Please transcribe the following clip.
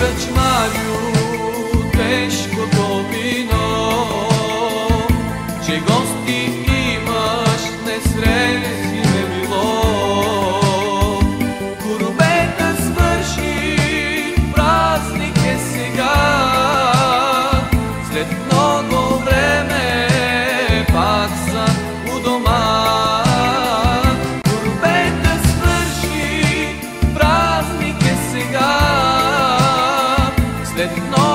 krčmarju teško vino, че гости имаш, несрети не било. Коробета свърши, празник е сега, след много време пак са у дома. Коробета свърши, празник е сега, след много